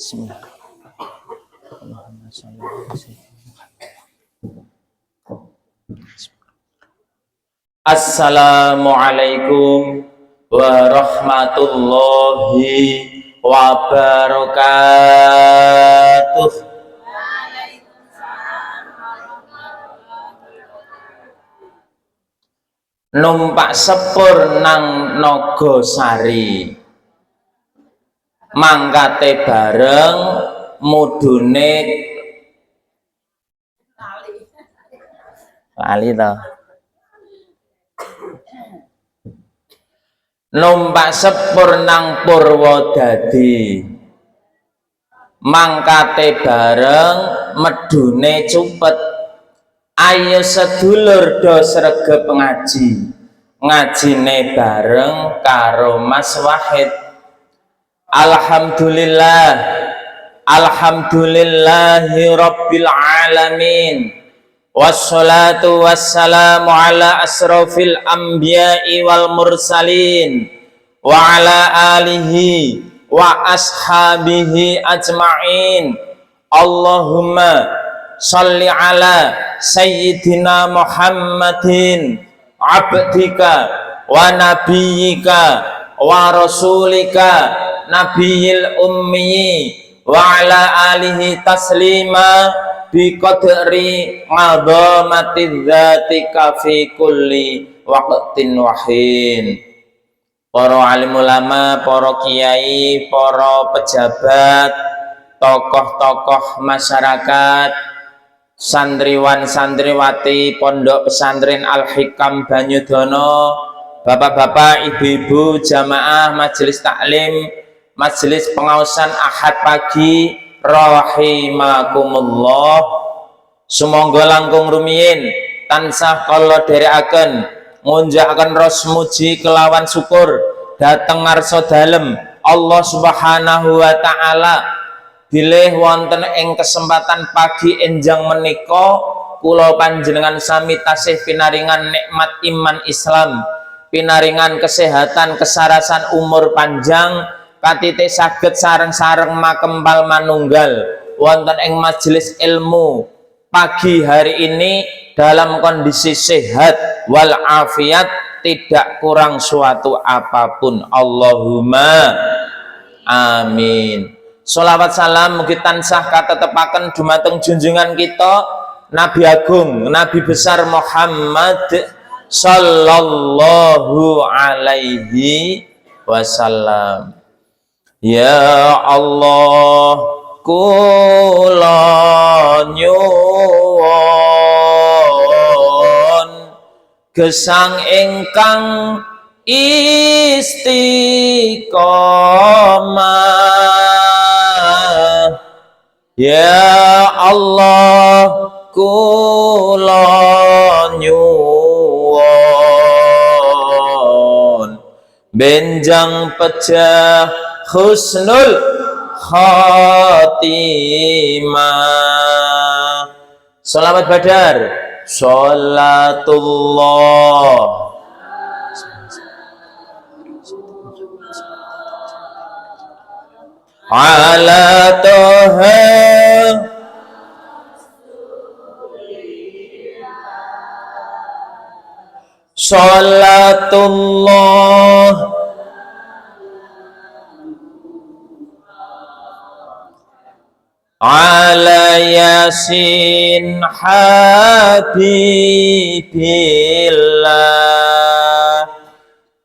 Bismillah. Assalamualaikum warahmatullahi wabarakatuh. Numpak sepur nang Nogosari, mangkate bareng mudune lali to. Numpak sepur nang Purwodadi, mangkate bareng medune cupet. Ayo sedulur do sregep ngaji, ngajine bareng karo Mas Wahid. Alhamdulillah, alhamdulillahi rabbil alamin, wassalatu wassalamu ala asrofil anbiya'i wal mursalin wa ala alihi wa ashabihi ajma'in. Allahumma sholli ala sayyidina Muhammadin abdika wa nabiyyika wa rasulika nabiyil ummi wa ala alihi taslima bi qadri madhamati dzatika fi kulli waqtin wahin. Para alim ulama, para kiai, para pejabat, tokoh-tokoh masyarakat, santriwan santriwati Pondok Pesantren Al Hikam Banyudono, bapak-bapak, ibu-ibu, jamaah majelis taklim, majelis pengaosan Ahad pagi, rahimakumullah. Sumangga langkung rumiyin tansah kala dherekaken ngunjakaken ros muji kelawan syukur dhateng ngarsa dalem Allah Subhanahu wa taala. Bilih wonten ing kesempatan pagi enjang menika kula panjenengan sami tasih pinaringan nikmat iman Islam, pinaringan kesehatan, kesarasan, umur panjang, katite saged sareng-sareng makempal manunggal wonten ing majelis ilmu pagi hari ini dalam kondisi sehat wal afiat, tidak kurang suatu apapun. Allahumma amin. Sholawat salam mugi tansah katetepaken dumateng junjungan kita Nabi Agung, Nabi besar Muhammad sallallahu alaihi wasallam. Ya Allah, kula nyuwun gesang ingkang istiqomah. Ya Allah, kula nyuwun benjang pejah husnul khatimah. Sholawat badar, sholatullah ala toha sholatullah ala yasin habibillah.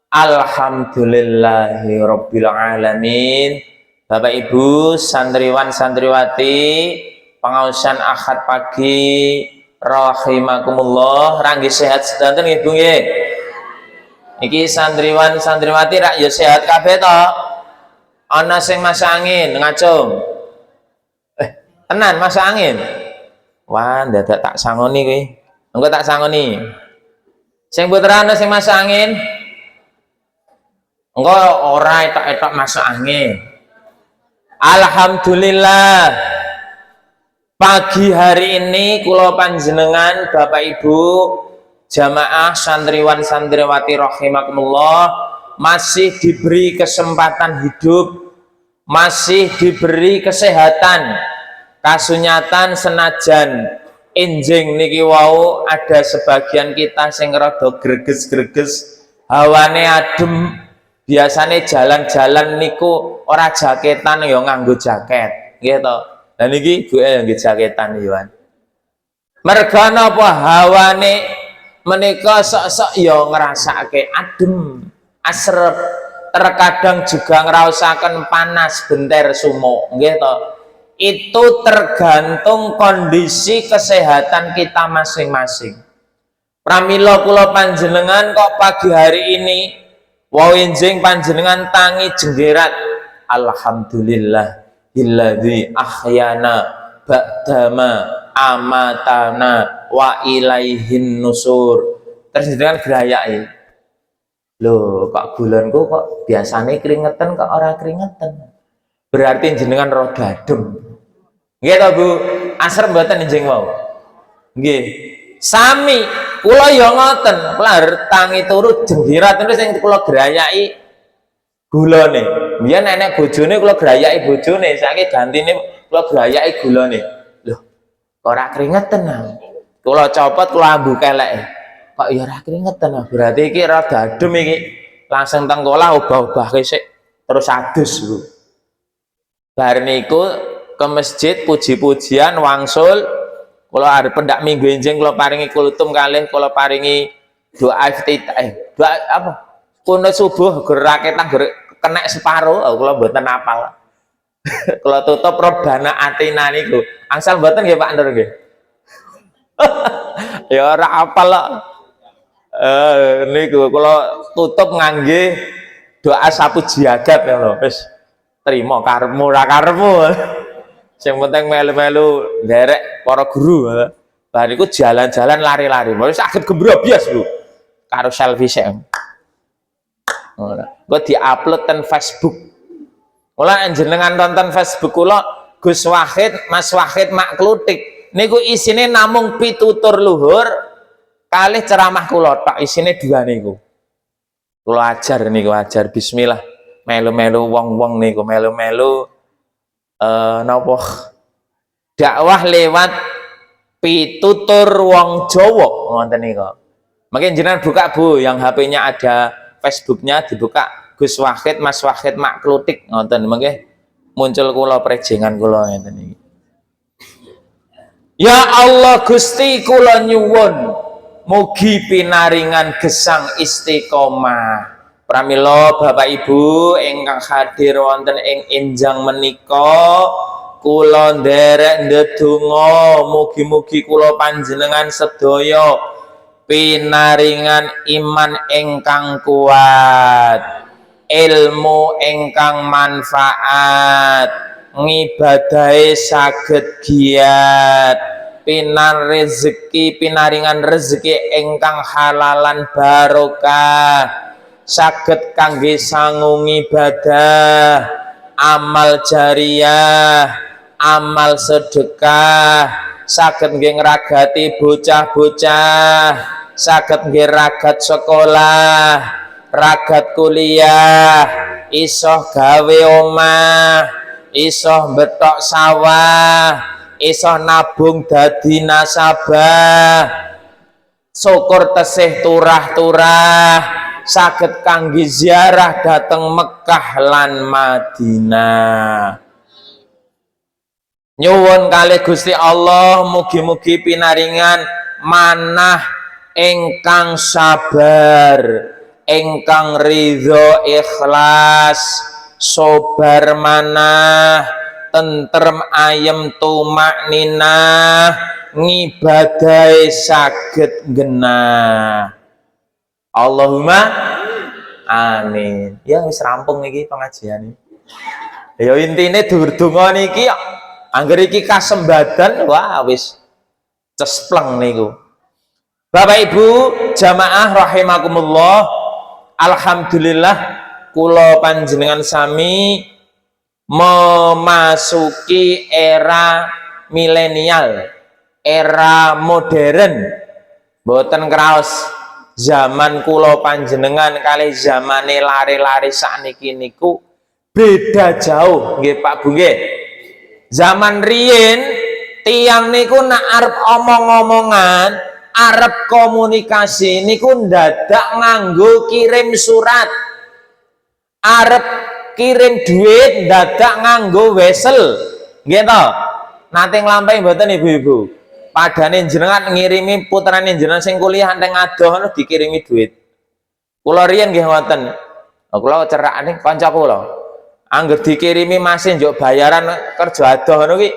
Alhamdulillahi rabbil alamin. Bapak Ibu santriwan santriwati pengaosan Ahad pagi, rahimakumullah, rangge sehat sedanten nggih Bu nggih. Iki santriwan santriwati rak ya sehat kabeh to. Ana sing masak angin ngacung. Tenan masak angin. Wah, dadak tak sangoni kowe. Engko tak sangoni. Sing putra ana sing masak angin. Engko ora etok-etok masak angin. Alhamdulillah, pagi hari ini kula panjenengan Bapak Ibu jamaah santriwan santriwati rahimakumullah masih diberi kesempatan hidup, masih diberi kesehatan, kasunyatan senajan enjing niki wau ada sebagian kita sing rada greges-greges, hawane adem, biasane jalan-jalan niku ora jaketan ya nganggo jaket, nggih to. Lah niki ibuke ya nggih jaketan Yohan. Merga napa hawane menika sok-sok ya ngrasake adem, asrep, terkadang juga ngrasakaken panas benter sumo, nggih to. Itu tergantung kondisi kesehatan kita masing-masing. Pramila kula panjenengan kok pagi hari ini wau enjing panjenengan tangi jenggerat alhamdulillah illadzi ahyana ba'dama amatana wa ilaihin nusur. Terus jenengan grayake. Lho, kok bulanku kok biasane keringetan kok ora keringetan. Berarti jenengan roda adem. Nggih to Bu, asrem mboten enjing wau. Nggih. Sami kula ya ngoten, kula tangi turu jenggirat terus sing kula grayaki gulane. Biyen nenek bojone kula grayaki bojone, saiki gantine kula grayaki gulane. Loh, kok ora keringetan ah. Kula copot kula ambu keleke. Kok ya ora keringetan ah. Berarti iki rada adem iki. Langsung tengkolah obah-obahke sik terus adus Bu. Bar niku ke masjid puji-pujian wangsul kula arep pendak minggu enjing kula paringi kultum kalih kula paringi doa iftitah doa apa kunut subuh geraketan kenek separo kula mboten apal. Kula tutup Robbana atina niku angsal mboten nggih Pak Nur nggih. Ya ora apal kok. Niku kula tutup ngangge doa sapu jagat ngono wis trimo karepmu ra karepmu. Yang penting melu-melu nderek para guru. Lah niku jalan-jalan lari-lari. Wis saged gembrobyos Bu. Karo selfie sik. Ora. Kok di-upload ten Facebook. Mula jenengan nonton Facebook kula Gus Wahid, Mas Wahid Maklutik. Niku isine namung pitutur luhur kalih ceramah kula tok isine dua niku. Kula ajar niku ajar bismillah. Melu-melu wong-wong niku melu-melu napa dakwah lewat pitutur wong Jawa ngoten niku. Mungkin jenengan buka Bu yang HP-nya ada Facebook-nya dibuka Gus Wahid Mas Wahid Maklutik ngoten mengke muncul kula prejengan kula ngoten iki. Ya Allah Gusti kula nyuwun mugi pinaringan gesang istiqomah. Pramila Bapak Ibu ingkang hadir wonten ing enjang menika kula nderek ndedonga mugi-mugi kula panjenengan sedaya pinaringan iman ingkang kuat, ilmu ingkang manfaat, ngibadahe saged giat, pinaringan rezeki ingkang halalan barokah, saged kangge sangu ibadah, amal jariyah, amal sedekah, saged nggih ngragati bocah-bocah, saged nggih ragat sekolah, ragat kuliah, isoh gawe omah, isoh betok sawah, isoh nabung dadi nasabah, syukur tesih turah-turah, saged kangge ziarah dateng Mekah lan Madinah. Nyuwun kalih Gusti Allah mugi-mugi pinaringan manah ingkang sabar, ingkang ridho ikhlas, sobar manah, tentrem ayem tumak ninah, ngibadai saged genah. Allahumma amin. Ya wis rampung iki pengajian. Ya intine dur-donga niki angger iki kasembadan wah wis cespleng niku. Bapak Ibu jamaah rahimakumullah, alhamdulillah kula panjenengan sami memasuki era milenial, era modern. Mboten kraos zaman kula panjenengan kali zamane lari-lari sakniki niku Beda jauh nggih Pak Bu nggih. Zaman riyin tiang niku nak arep omong-omongan, arep komunikasi niku ndadak nganggo kirim surat. Arep kirim duit ndadak nganggo wesel. Nggih to? Nate nglampahi mboten ibu-ibu? Padane jenengan ngirimi putrane jenengan sing kuliah ning adoh dikirimi duit. Kula riyen nggih ngoten. Kula cerakane kanca kula. Angger dikirimi masih njuk bayaran kerja adoh ngono ki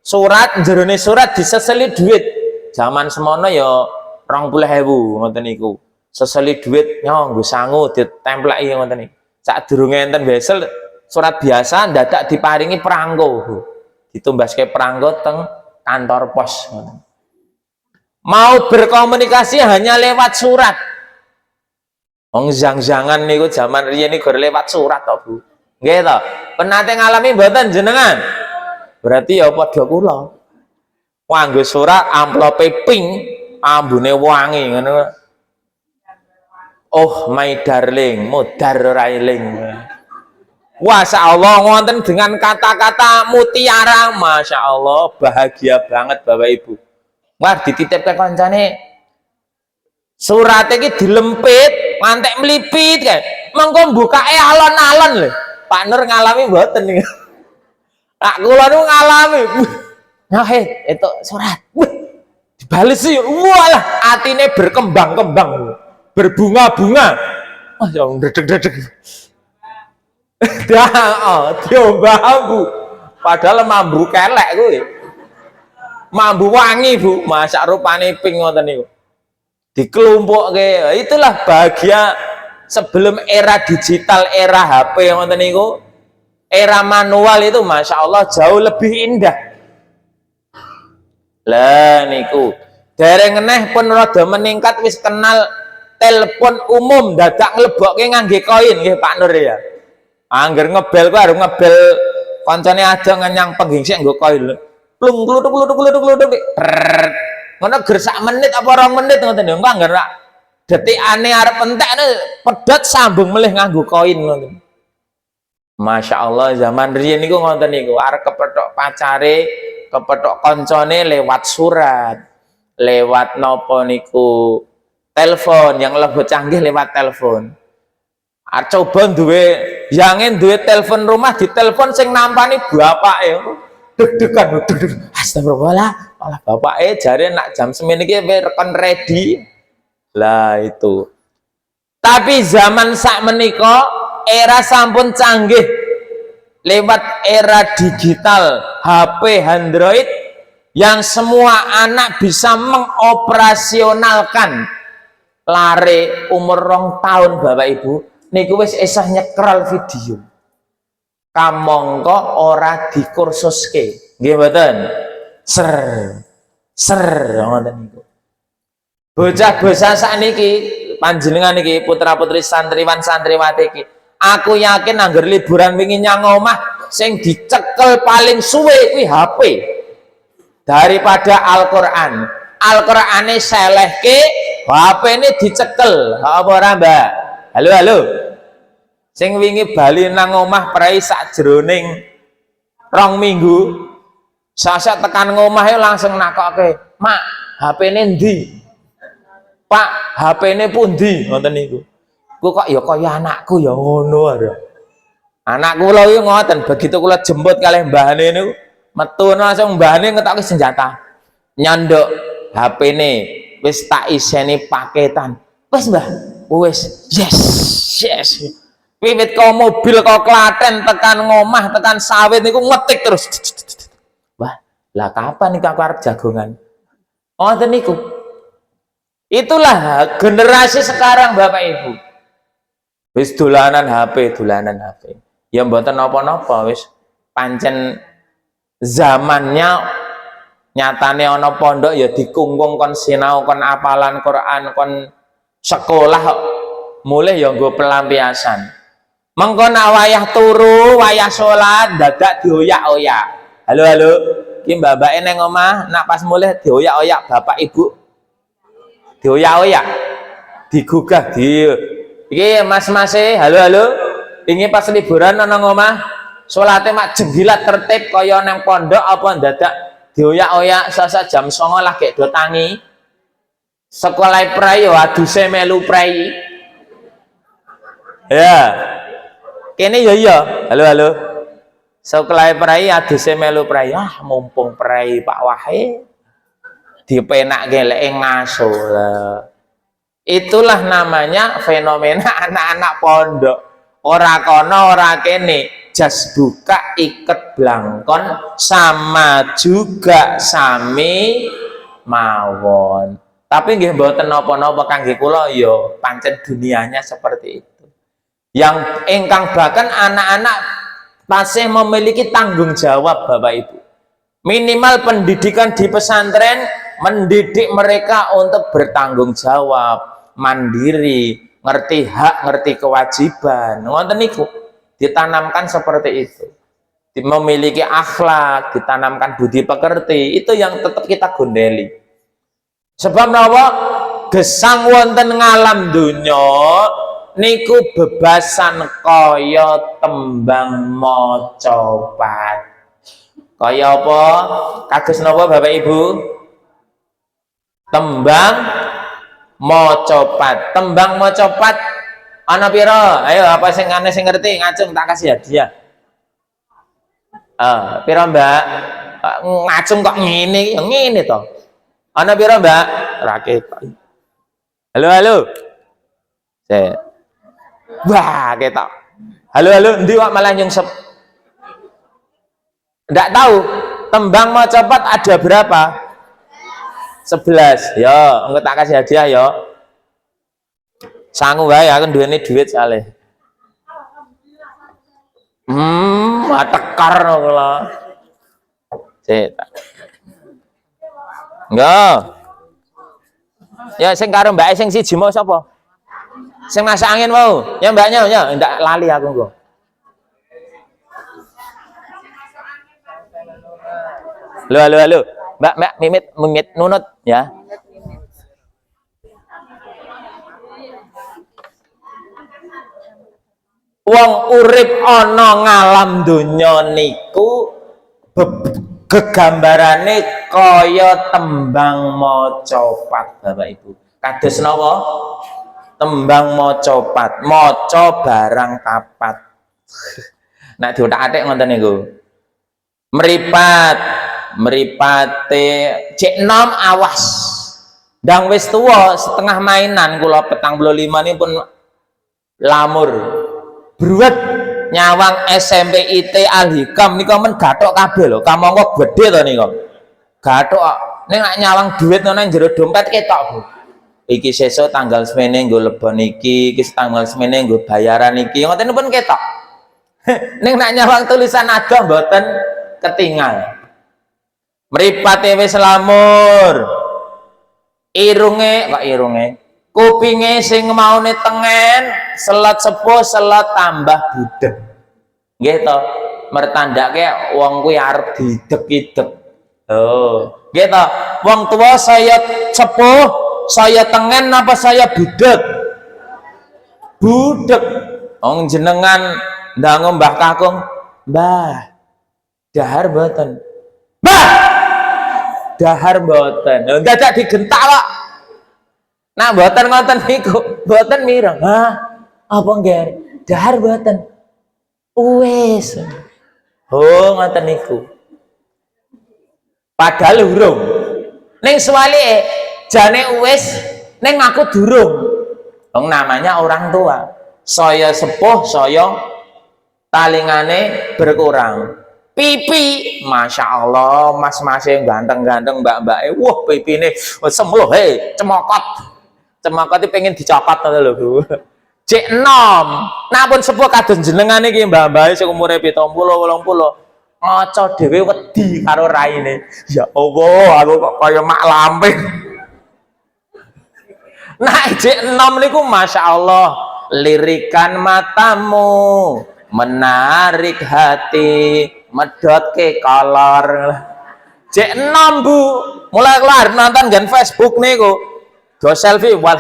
surat jerone surat diseseli duit. Zaman semono ya 20.000 ngoten niku. Seseli duit nggo sangu ditempleki ngoten niku. Sadurunge enten wesel surat biasa dadak diparingi perangko. Ditumbaske perangko teng kantor pos ngoten. Mau berkomunikasi hanya lewat surat. Wong zang-zangan niku zaman riyen niku lewat surat to, Bu. Nggih to. Penate ngalami mboten jenengan? Berarti ya padha kula. Nganggo surat amplope pink, ambune wangi ngono. Oh my darling, modar railing. Wah, Allah ngonten dengan kata-kata mutiara, masya Allah, bahagia banget Bapak Ibu. Wah, dititipke kancane surat iki dilempit, ngantek melipit kan. Mengko mbukake alon-alon lho. Pak Nur ngalami mboten niku. Nak kula niku ngalami. Nah, itu surat. Dibales sih. Walah, atine berkembang-kembang. Berbunga-bunga. Wah, ya ndredeg-ndredeg. Diomba-ambu. Padahal mambu kelek kuwi. Mambu wangi, Bu. Masak rupane pink ngoten niku. Dikelumpukke. Itulah bahagia sebelum era digital, era HP ngoten niku, era manual itu masya Allah jauh lebih indah. Lah niku dereng neh pun rada meningkat wis kenal telepon umum dadak nglebokke ngangge koin nggih Pak Nur ya. Angger ngebel ku arep ngebel kancane ada nyang penggingsik nggo koin lho. Plung kluthuk-kluthuk. Ngono ger sak menit apa 2 menit ngoten niku angger detik aneh arep entekne pedhot sambung melih nganggo koin ngoten. Masya Allah zaman riyen niku ngoten niku arep kepethuk pacare, kepethuk kancane lewat surat, lewat nopo niku telepon yang lebih canggih lewat telepon. Coba duwe telepon rumah ditelepon sing nampani bapake deg-degan astagfirullah malah bapake jare nak jam semene iki rekon ready. Lah itu. Tapi zaman sak menika era sampun canggih lewat era digital HP Android yang semua anak bisa mengoperasionalkan lare umur 2 tahun Bapak Ibu niku wis esah nyekral video. Kamangka ora dikursuske. Nggih mboten? Ser ngoten niku. Bocah-bocah sakniki panjenengan iki putra-putri santriwan santriwati iki aku yakin angger liburan wingi nyang omah sing dicekel paling suwe kuwi HP daripada Al-Qur'an. Al-Qur'ane selehke, HP-ne dicekel. Apa ora, Mbak? Halo. Sing wingi bali nang omah prei sakjroning 2 minggu. Sasa tekan ngomah langsung nakokke, "Mak, HP-ne ndi?" "Pak, HP-ne pundi?" Ngoten niku. Ku kok ya kaya anakku ya ngono ae. Anak kula iki ngoten, begitu kula jemput kalih mbahane niku, metu langsung mbahane ngetokke senjata. Nyanduk HP-ne wis tak iseni paketan. Wis, Mbah. Wis. Yes. Wiwit kok mobil kok Klaten tekan ngomah, tekan sawit niku ngetik terus. Wah, lah kapan iki aku arep jagongan? Ngoten niku. Itulah generasi sekarang Bapak Ibu. Wis dolanan HP. Ya mboten napa-napa wis pancen zamannya nyatane ana pondok ya dikungkung kon sinau kon apalan Quran kon sekolah mulai ya nggo pelampiasan. Mengko nak wayah turu, wayah salat dadak dioyak-oyak. Halo. Ki mbak-mbake nang omah nak pas mulai dioyak-oyak bapak ibu. Dioyak-oyak. Digugah di iki mas-mase, halo. Ini pas liburan nang omah, salate mak jenggilat tertib kaya nang pondok apa dadak dioyak-oyak sasa jam 09.00 lagi do tangi. Sekolah prai yo aduse melu prai. Ya. Kene yo iya. Halo halo. Sekolah prai aduse melu prai. Ah mumpung prai Pak Wahe dipenak geleke ngaso lah. Itulah namanya fenomena anak-anak pondok. Ora kono ora kene, jas buka iket blangkon sama juga sami mawon. Tapi nggih mboten napa-napa kangge kula ya pancen dunianya seperti itu. Yang ingkang bahkan anak-anak masih memiliki tanggung jawab Bapak Ibu. Minimal pendidikan di pesantren mendidik mereka untuk bertanggung jawab, mandiri, ngerti hak, ngerti kewajiban. Ngoten niku ditanamkan seperti itu. Memiliki akhlak, ditanamkan budi pekerti, itu yang tetap kita gondeli. Sebab napa? Gesang wonten ngalam donya niku bebasan kaya tembang macapat. Kaya apa? Kados napa Bapak Ibu? Tembang macapat. Tembang macapat ana pira? Ayo apa sing ngene sing ngerti ngacung tak kasih hadiah. Pira Mbak? Ngacung kok ngene, ya ngene to. Ana pira Mbak? Ra ketok. Halo halo. Wah, ketok. Halo halo, endi kok malah nyungsep? Ndak tahu. Tembang macapat ada berapa? 11. Yo, engko tak kasih hadiah yo. Sangu wae aku duweni duit sale. Tekar kula. Sik. Enggak. Ya sing karo Mbak sing siji mau sapa? Sing masak angin mau. Ya Mbaknya ya, ndak lali aku engko. Halo halo halo. Mbak mimit nunut ya. Wong urip ana ngalam donya niku gegambarane kaya tembang macapat Bapak Ibu. Kados napa? Tembang macapat, maca barang kapat. Nek diotak-atik ngoten niku. Mripate cek nom awas. Ndang wis tuwa setengah mainan kula 45 ini pun lamur. Bruwet nyawang SMP IT Al-Hikam nika men gathok kabeh lho. Kamangka gedhe to nika. Gathok ning nek nyawang dhuwit nang jero dompet ketok, Bu. Iki sesuk tanggal semene nggo lebon iki tanggal semene nggo bayaran iki. Ngoten pun ketok. Ning nek nyawang tulisan adoh mboten ketinggal. Mripate wis lamur. Irunge kupinge sing maune tengen, selat sepuh, selat tambah budek. Nggih to, mertandake wong kuwi arep didek-idek. Oh, nggih to. Wong tua saya sepuh, saya tengen apa saya budek? Budek. Wong jenengan ndangu Mbah Kakung, Mbah, dahar mboten. Mbah, dahar mboten. Dadak digentak kok. Nah, mboten ngoten niku, mboten mireng. Hah? Apa nggih? Dahar mboten. Wis. Oh, ngoten niku. Padahal urung. Ning suwalike jane wis ning aku durung. Wong namanya orang tua. Saya sepuh, saya talingane berkurang. Pipi, masya Allah, mas-masnya ganteng-ganteng, mbak-mbaknya, wah pipi ini sembuh, cemokot. Cemokot itu pengen dicopot lho Bu. Cek nom. Napun sepuh kados jenengan iki mbah-mbah sing umure 70 80. Ngaca dhewe wedi karo raine. Ya Allah, aku kok kaya mak lampir. Nah, cek nom niku masya Allah, lirikan matamu, menarik hati, medhotke kolor. Cek nom Bu, mulai kelar nonton gen Facebook niku. Go selfie, wah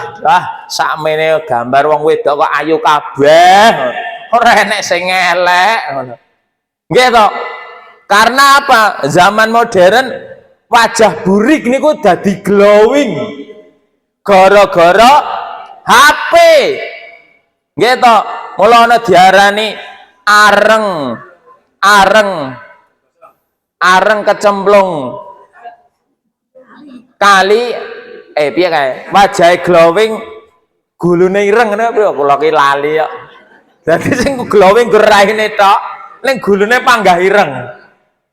sakmene gambar wong wedok kok ayu kabeh. ora enek sing elek ngono. Nggih to? Karena apa? Zaman modern wajah burik niku dadi glowing gara-gara HP. Nggih to? Mula ana diarani areng kecemplung kali piye kae? Wajahe glowing gulune ireng ngene piye kula ki lali kok. Dadi sing glowing geraine tok, ning gulune panggah ireng.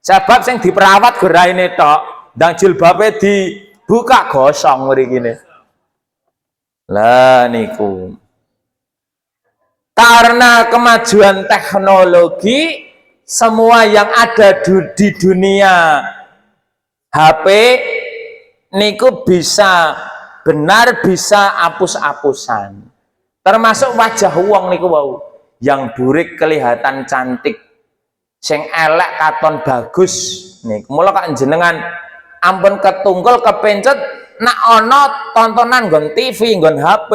Sebab sing diperawat geraine tok, ndang jilbabe dibuka gosong mrikine. Lah niku. Karena kemajuan teknologi, semua yang ada di dunia HP niku bisa benar bisa apus-apusan. Termasuk wajah wong niku wau. Yang burik kelihatan cantik, sing elek katon bagus niku. Mula kok jenengan ampun ketunggal kepencet nak ana tontonan nggon TV, nggon HP.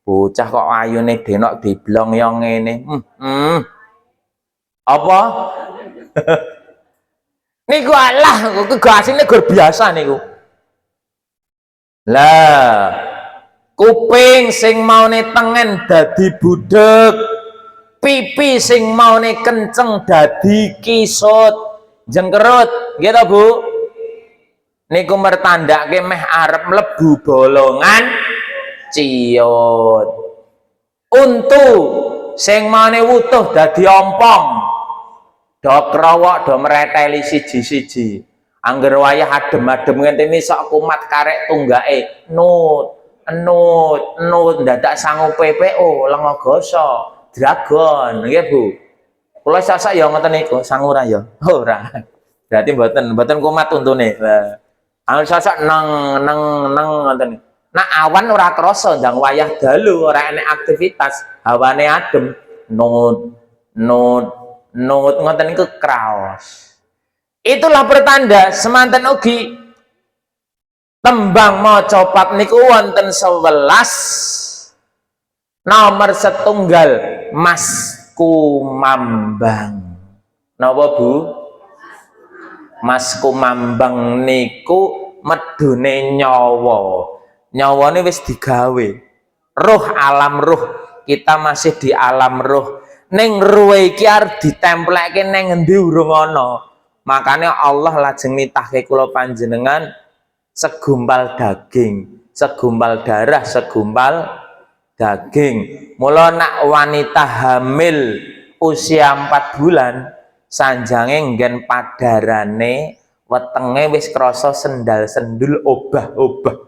Bocah kok ayune denok diblong yo ngene. Apa? Niku alah kegasine gur biasa niku. Lah, kuping sing maune tengen dadi budek, pipi sing maune kenceng dadi kisut, jengkerut, nggih to Bu? Niku mertandake meh arep mlebu bolongan ciut. Untu sing maune wutuh dadi ompong, do krowok do mreteli siji-siji. Angger wayah adem-adem ngenteni sok kumat karek tunggake nut dadak sangu PPO lenga gosok dragon nggih Bu. Kula sasak ya ngoten niku sangu ra ya ora. Berarti mboten kumat untune. Lah angger sasak neng ngoten. Nak awan ora krasa ndang wayah dalu ora enek aktivitas hawane adem nut ngoten niku kraos. Itulah pertanda semanten ugi tembang maca pat niku wonten 11 nomor setunggal Mas Kumambang. Napa Bu? Mas Kumambang niku medune nyawa. Nyawane wis digawe. Ruh alam ruh, kita masih di alam ruh. Ning ruwe iki arep ditemplekke ning endi urung ana. Makanya Allah lajeng nitahke kula panjenengan segumpal daging, segumpal darah, segumpal daging. Mula nak wanita hamil usia 4 bulan sanjange nggen padarane wetenge wis krasa sendal-sendul obah-obah.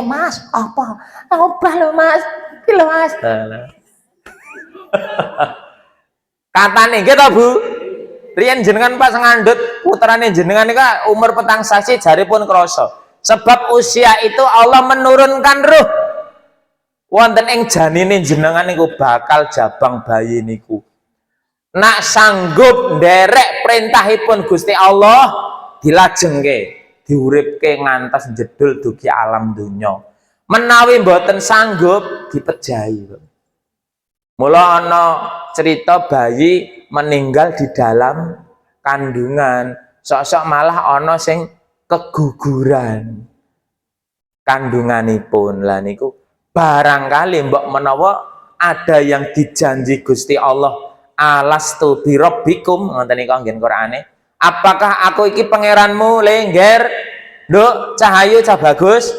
Mas, apa? Obah lho Mas. Iki lho Mas. Katane nggih to Bu? Riyen jenengan pas ngandhut putrane jenengan niku umur petang sasi jaripun krasa. Sebab usia itu Allah menurunkan ruh wonten ing janine jenengan niku bakal jabang bayi niku. Nak sanggup nderek perintahipun Gusti Allah dilajengke, diuripke ngantos jedul dugi alam donya. Menawi mboten sanggup dipejahi. Mula ana cerita bayi meninggal di dalam kandungan, sok-sok malah ana sing keguguran kandunganipun. Lah niku barangkali mbok menawa ada yang dijanji Gusti Allah, alastu birabbikum, ngoten niku nggen Qur'ane. Apakah aku iki pangeranmu lengger? Nduk, cahayu cah bagus.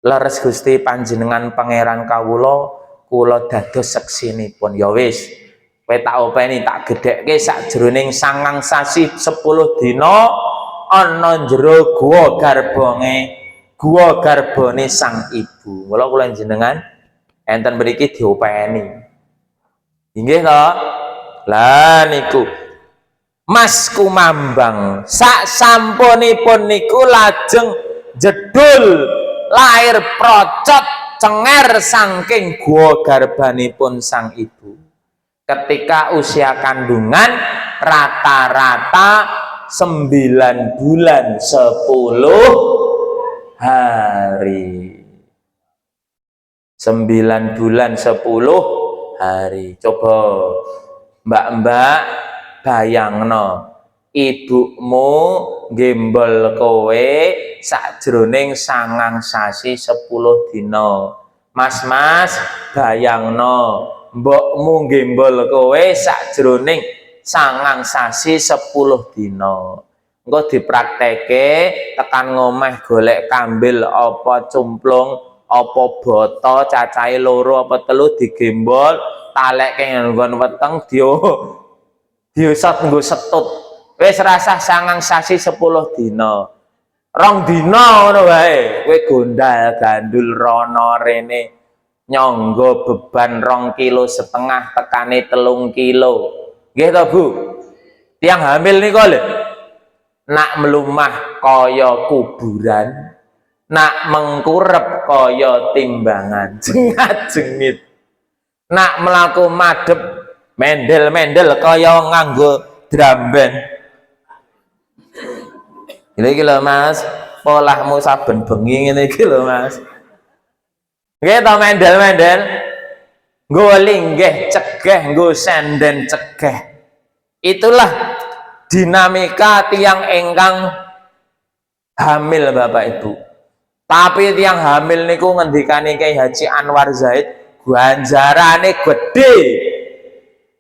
Leres Gusti panjenengan pangeran kawula, kula dados seksinipun. Ya wis, kowe tak openi tak gedhekke sakjroning 9 sasi 10 dina ana jero guwa garbone sang ibu. Mula kula jenengan enten mriki diopeni. Inggih to? Lah niku Mas Kumambang sak sampunipun niku lajeng jedul lahir procot cenger saking guwa garbanipun sang ibu. Ketika usia kandungan rata-rata 9 bulan 10 hari. 9 bulan 10 hari. Coba mbak-mbak bayangno, ibumu gembol kowe sakjroning 9 sasi 10 dina. Mas-mas bayangno, mbokmu gembol kowe sakjroning 9 sasi 10 dina. Engko dipraktekke tekan ngomeh golek kambil apa cumplung apa boto cacahe loro apa telu digembol talekke nggon weteng diusat nggo setut. Wis rasah 9 sasi 10 dina. 2 dina ngono wae kowe gondal gandul rono rene nyangga beban 2,5 kilo tekane 3 kilo. Nggih to Bu? Tiang hamil niku lho nak melumah kaya kuburan, nak mengkurep kaya timbangan, jengat-jengit. Nak melaku madep mendel-mendel kaya nganggo drum band. Iki lho Mas, polahmu saben bengi ngene iki lho Mas. Nggih to mendel-mendel. Nggo linggih cegeh, nggo senden cegeh. Itulah dinamika tiang engkang hamil Bapak Ibu. Tapi tiang hamil niku ngendikane Kyai Haji Anwar Zaid, ganjarane gede,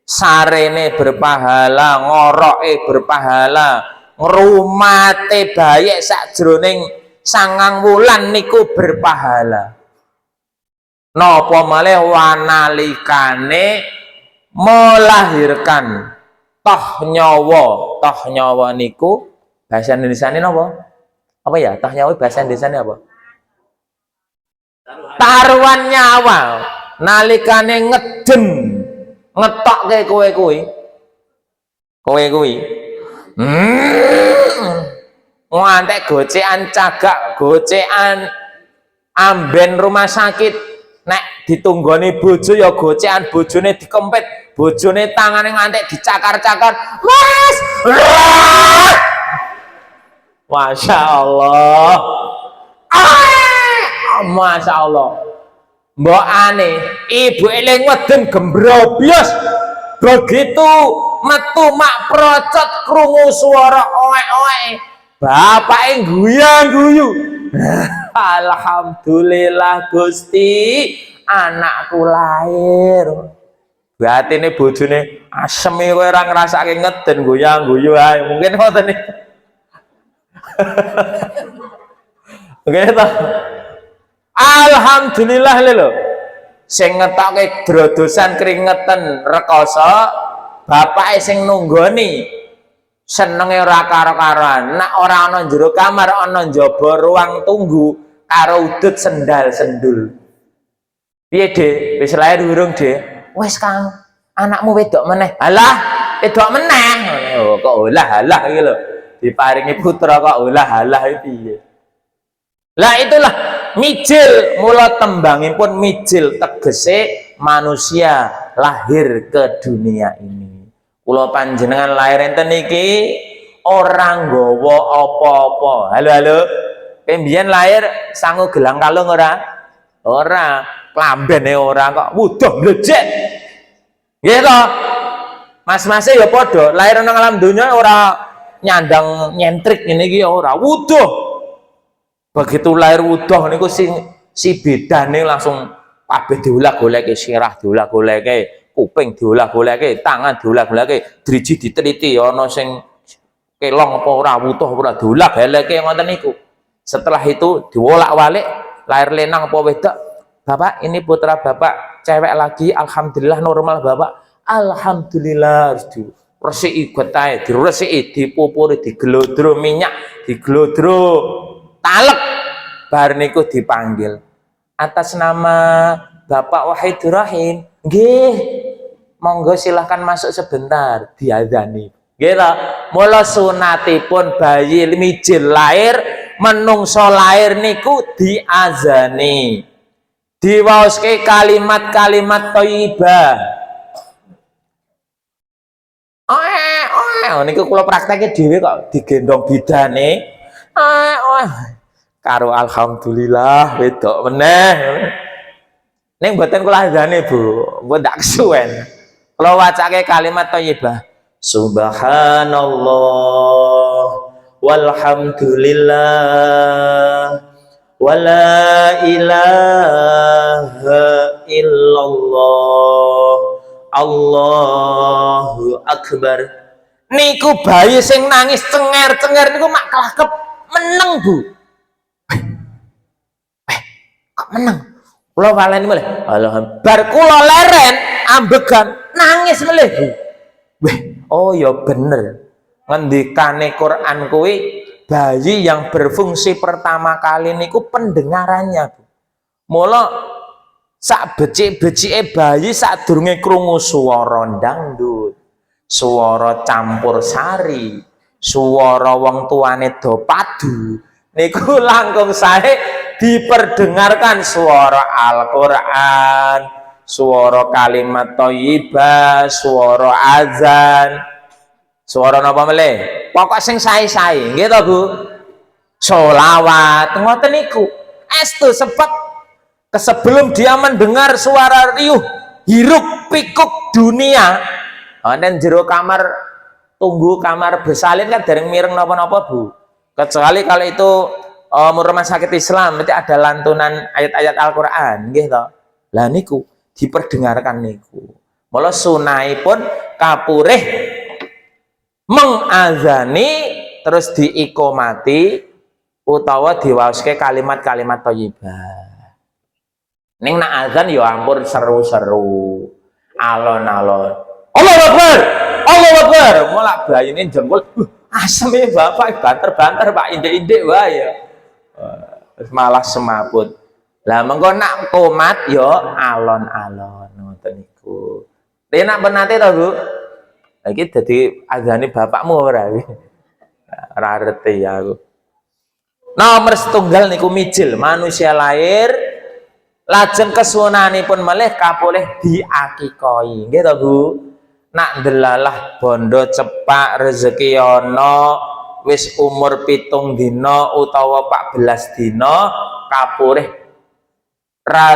sarene berpahala, ngoroke berpahala, ngrumate bayek sakjroning 9 wulan niku berpahala. Napa malih wanalikane melahirkan toh nyawa niku bahasa Indonesiane napa? Apa ya? Toh nyawa bahasa Indonesiane apa? Taruhan nyawa. Nalikane ngeden ngetokke kowe kuwi. Ngantek gocekan cagak, gocekan amben rumah sakit. Nek ditunggoni bojo ya gocekan bojone dikempit, bojone tangane ngantek dicakar-cakar. Mas! Masya Allah. Masya Allah. Mbok ane ibu eling weden gembrobyos. Begitu metu mak procot krungu swara oek-oek. Bapake guyang-guyu. Alhamdulillah Gusti, anakku lahir. Berarti ini bojone asem kowe ora ngrasake ngeden goyang-guyu ae. Mungkin ngoten iki. Oke ta. Alhamdulillah lho. Sing ngetokke drodosan keringetan rekoso, bapake sing nunggoni senenge ora karo-karoan. Nak ora ana jero kamar, ana njaba ruang tunggu karo udut sendal sendul. Piye, Dik? Wis lair urung, Dik? Wis, Kang. Anakmu wedok meneh. Halah, wedok meneh. Oh, kok olah-halah iki lho. Diparingi putra kok olah-halah iki piye? Lah itulah mijil, mula tembangipun mijil tegese manusia lahir ke dunia ini. Kula panjenengan lahir enten iki ora nggawa apa-apa. Halo. Pembiyen lahir sangu gelang kalung ora? Ora, klambene ora kok wuduh mlejek. Nggih to? Mas-mase ya padha, lahir nang alam donya ora nyandang nyentrik ngene iki ora. Wuduh. Begitu lahir wuduh niku si bedane langsung kabeh diulah-goleke, sirah diulah-goleke, kuping diulah-goleke, tangan diulah-goleke, driji diteliti ana sing kelong apa ora, wutuh ora diulah-goleke ngoten niku. Setelah itu diwolak-walik, lahir lenang apa wedok. Bapak, ini putra Bapak cewek lagi, alhamdulillah normal Bapak. Alhamdulillah, harus diresiki getahe, diresiki, dipupuri, diglodro minyak, diglodro talek. Bar niku dipanggil. Atas nama Bapak Wahidur Rahim, nggih, monggo silahkan masuk sebentar, diadzani. Nggih ta, mula sunatipun bayi mijil lahir, menungso lahir niku diazani. Diwaoske kalimat-kalimat thayyibah. Niku kula prakteke dhewe kok digendong bidane. Karo alhamdulillah wedok meneh. Ning mboten kula azane Bu, mbok ndak kesuwen. Kula wacake kalimat thayyibah. Subhanallah walhamdulillah wala ilaha illallah Allahu akbar. Niku bayi sing nangis cenger-cenger niku mak kelakep meneng Bu. Kok meneng? Kula waleni melih. Alhamdulillah. Bar kula leren ambegan nangis melih Bu. Weh, oh ya bener. Ngendikane Quran kuwi bayi yang berfungsi pertama kali niku pendengarannya Bu. Mula sak becik-becike bayi sadurunge krungu swara dangdut, swara campursari, swara wong tuane do padu, niku langkung sae diperdengarkan suara Al-Qur'an, suara kalimat thayyibah, suara azan, suara napa meleh? Pokok sing sae-sae, nggih to Bu? Sholawat, ngoten niku. Estu sebab sebelum dia mendengar suara riuh hiruk pikuk dunia, dan jero kamar tunggu kamar bersalin kan dereng mireng napa-napa Bu. Kecuali kalau itu rumah sakit Islam berarti ada lantunan ayat-ayat Al-Qur'an nggih to. Lah niku diperdengarkan niku. Mula sunahipun kapurih mengazani terus diikomati utawa diwaoske kalimat-kalimat thayyibah. Ning nak azan ya ampun seru-seru, alon-alon. Allahu Akbar. Allahu Akbar. Mulak bayine jengkul, asem ya Bapak, banter-banter Pak, indik-indik wae ya. Malah semaput. Lah mengko nak komat ya alon-alon ngoten niku. Enak benate to Bu? Iki dadi azane bapakmu ora iki. Ora ngerti aku. Nomor setunggal niku mijil, manusia lahir lajeng kesunanipun melih kapoleh diakikoi nggih to Bu. Nak ndelalah bondo cepak rezeki ana wis umur 7 dina utawa 14 dina kapoleh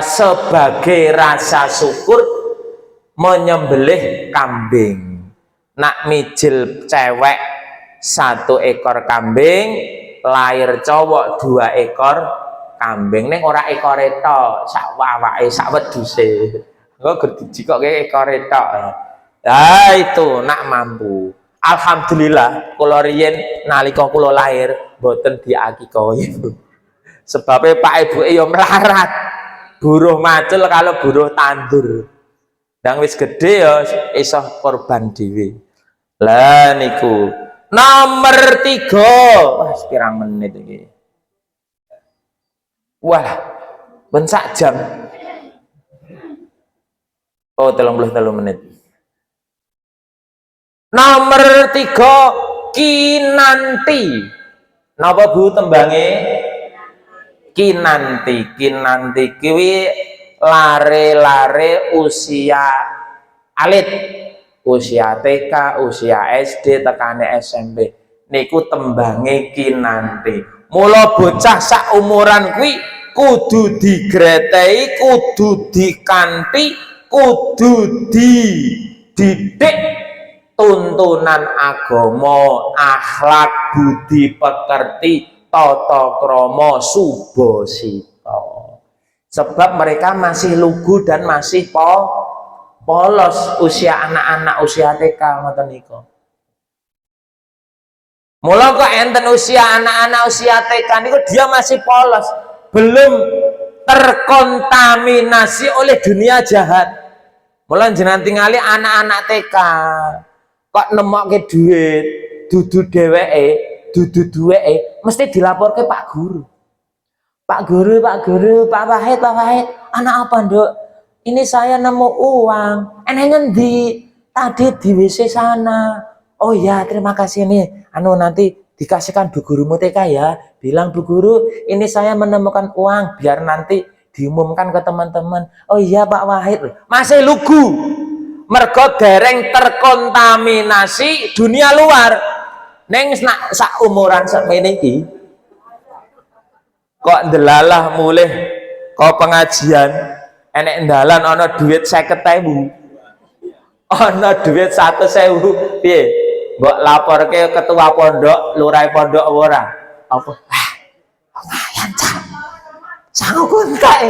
sebagai rasa syukur menyembelih kambing. Nak mijil cewek 1 ekor kambing, lahir cowok 2 ekor kambing. Ning ora ekore tok, sak wawake sak wedhuse. Engko dijikoke ekore tok. Nah itu nak mampu. Alhamdulillah kula riyen nalika kula lahir mboten diakikoi. Sebabnya Pak Ibuke ya melarat. Buruh macul kalau buruh tandur. Yang wis gede ya iso korban dhewe. Lah niku. Nomor 3. Wah, pirang menit iki. Wah, ben sak jam. Oh, 33 menit. Nomor 3, kinanti. Napa Bu tembange? Kinanti. Kinanti kuwi lare-lare usia alit. Usia TK, usia SD, tekane SMP. Niku tembange kinanti. Mula bocah sak umuran kuwi kudu digretei, kudu dikanti, kudu dididik tuntunan agama, akhlak, budi pekerti, tata krama, subasita. Sebab mereka masih lugu dan masih polos usia anak-anak usia TK ngoten niku. Mula kok enten usia anak-anak usia TK niku dia masih polos, belum terkontaminasi oleh dunia jahat. Mula jenengan tingali anak-anak TK kok nemokke duit dudu dheweke, dudu duweke, mesti dilaporke Pak Guru. Pak Guru, Pak Guru, Pak Wahid, Pak Wahid, anak apa, Nduk? Ini saya nemu uang. Eneng ngendi? Tadi di WC sana. Oh ya, terima kasih nih. Nanti dikasihkan Bu Gurumu TK ya. Bilang Bu Guru, ini saya menemukan uang biar nanti diumumkan ke teman-teman. Oh iya Pak Wahid, masih lugu. Mergo dereng terkontaminasi dunia luar. Neng sak umuran sakmene iki kok ndelalah mulih kok pengajian enek dalan ana duit 50.000, ana duit 100.000, piye mbok laporke ketua pondok, lurah pondok ora apa lumayan cah sangu kuntai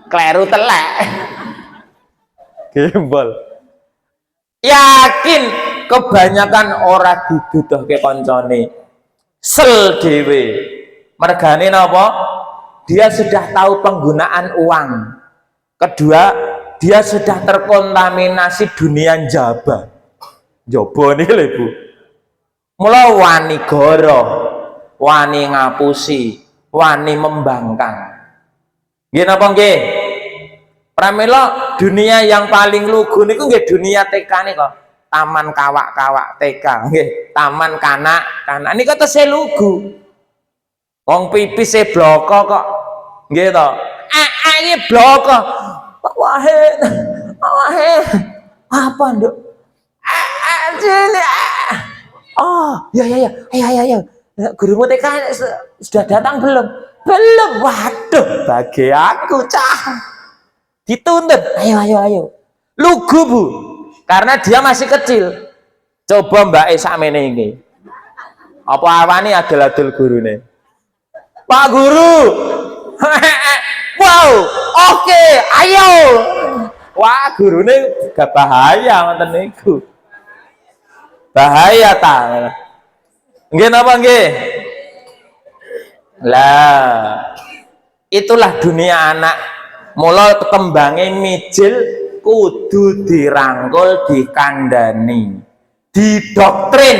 kleru telek gembol. Yakin kebanyakan ora diduduhke koncone sel dhewe mergane napa? Dia sudah tahu penggunaan uang. Kedua, dia sudah terkontaminasi dunia jaba nih lho Bu. Mula wani goro, wani ngapusi, wani membangkang. Nggih napa nggih? Pramila dunia yang paling lugu niku nggih dunia TK nika. Taman kawak-kawak TK nggih, taman kanak-kanak nika tesih lugu. Wong pipis e bloko kok. Nggih to. Iki bloko. Wahe. Apa, Nduk? Sini. Oh, ya. Ayo. Gurumu TK sudah datang belum? Belum. Waduh, bagi aku cah. Dituntut. Ayo. Lugu, Bu. Karena dia masih kecil. Coba Mbak sakmene iki. Apa awani adol-adol gurune? Pak Guru. Wow, oke, ayo. Wah, gurune gak bahaya ngoten niku. Bahaya ta. Nggih napa nggih? Lah, itulah dunia anak. Mula kembange mijil kudu dirangkul, dikandani, didoktrin.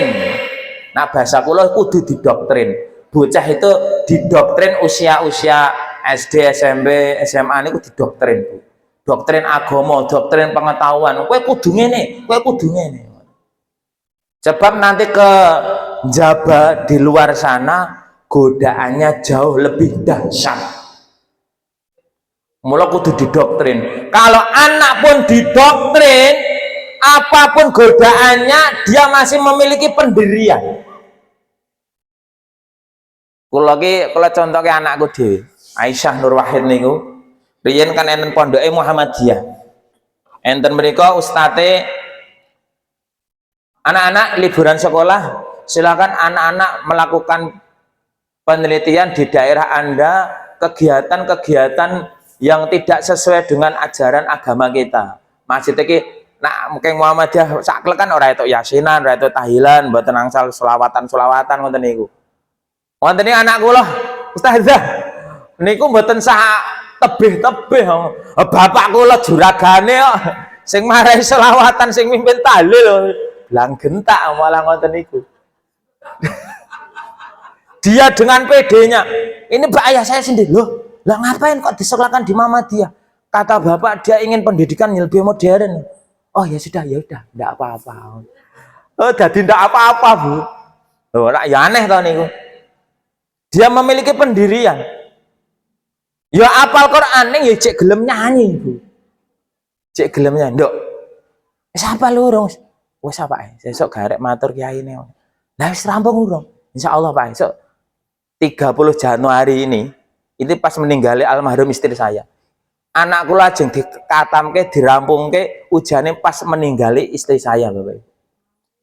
Nah, bahasa kula kudu didoktrin. Bocah itu didoktrin usia-usia SD, SMP, SMA niku didoktrin, Bu. Doktrin agama, doktrin pengetahuan. Kowe kudu ngene, kowe kudu ngene. Sebab nanti ke jaba di luar sana godaannya jauh lebih dahsyat. Mula kudu didoktrin. Kalau anak pun didoktrin, apapun godaannya dia masih memiliki pendirian. Kula contohke anakku dhewe, Aisyah Nur Wahid niku. Riyen kan enten pondoke Muhammadiyah. Enten mriku ustate anak-anak liburan sekolah, silakan anak-anak melakukan penelitian di daerah Anda, kegiatan-kegiatan yang tidak sesuai dengan ajaran agama kita. Maksudnya iki nak mungkin Muhammadiyah sakle kan ora itu yasinan, ora itu tahlilan, mboten angsal selawatan ngoten niku. Wonten iki anak kula, Ustazah, niku mboten sah tebih-tebih. Bapak kula juragane kok sing marahi selawatan, sing mimpin tahlil. Lang gentak malah ngoten niku. Dia dengan PD-nya, ini Mbak ayah saya sendiri loh. Lah ngapain kok disekolahkan di Muhammadiyah? Kata bapak dia ingin pendidikan yang lebih modern. Oh ya sudah, enggak apa-apa. Oh, jadi enggak apa-apa, Bu. Loh, ya aneh tau niku. Dia memiliki pendirian. Ya apal Quran ning ya cek gelem nyanyi, Bu. Cek gelem nyanyi. Nduk. Wis apa lurung? Wis apa ae. Sesuk garek matur kiyaine. Lah wis rampung urung. Insyaallah Pak, esuk 30 Januari ini pas meninggali almarhum istri saya. Anak kula lajeng dikatamke, dirampungke ujane pas meninggali istri saya, Bapak.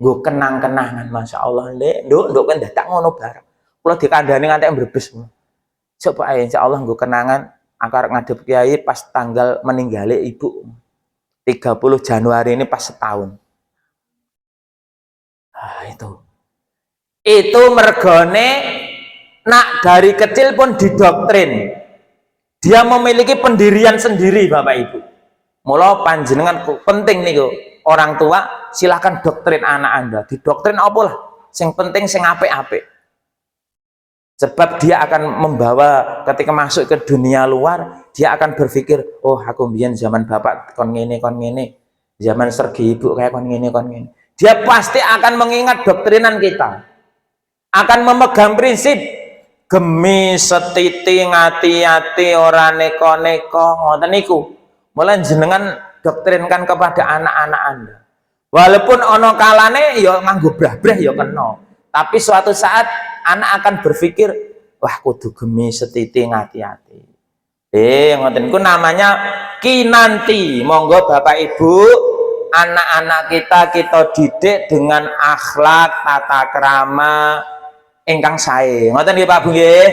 Nggo kenang-kenangan, masyaallah, Nduk kan dadak ngono bareng. Kula dikandani nganti mbrebes. Coba ae insyaallah nggo kenangan akar ngadep kiai pas tanggal meninggali ibu. 30 Januari ini pas setahun. Ah, itu mergone nak dari kecil pun didoktrin. Dia memiliki pendirian sendiri, Bapak Ibu. Mula panjenengan penting niku, orang tua silahkan doktrin anak Anda. Didoktrin apa lah? Sing penting sing apik-apik. Sebab dia akan membawa ketika masuk ke dunia luar, dia akan berpikir, oh aku mbiyen zaman bapak kon ngene, zaman sergi ibu kayak kon ngene. Dia pasti akan mengingat doktrinan kita. Akan memegang prinsip gemi setiti ngati-ati ora neko-neko ngoten niku. Mulai jenengan doktrinkan kepada anak-anak Anda. Walaupun ono kalane ya nganggo brah-brah ya kena. Tapi suatu saat anak akan berpikir wah kudu gemi setiti ngati-ati. Ngoten niku namanya kinanti. Monggo Bapak Ibu, anak-anak kita didik dengan akhlak tata krama ingkang sae. Ngoten nggih Pak Bu nggih.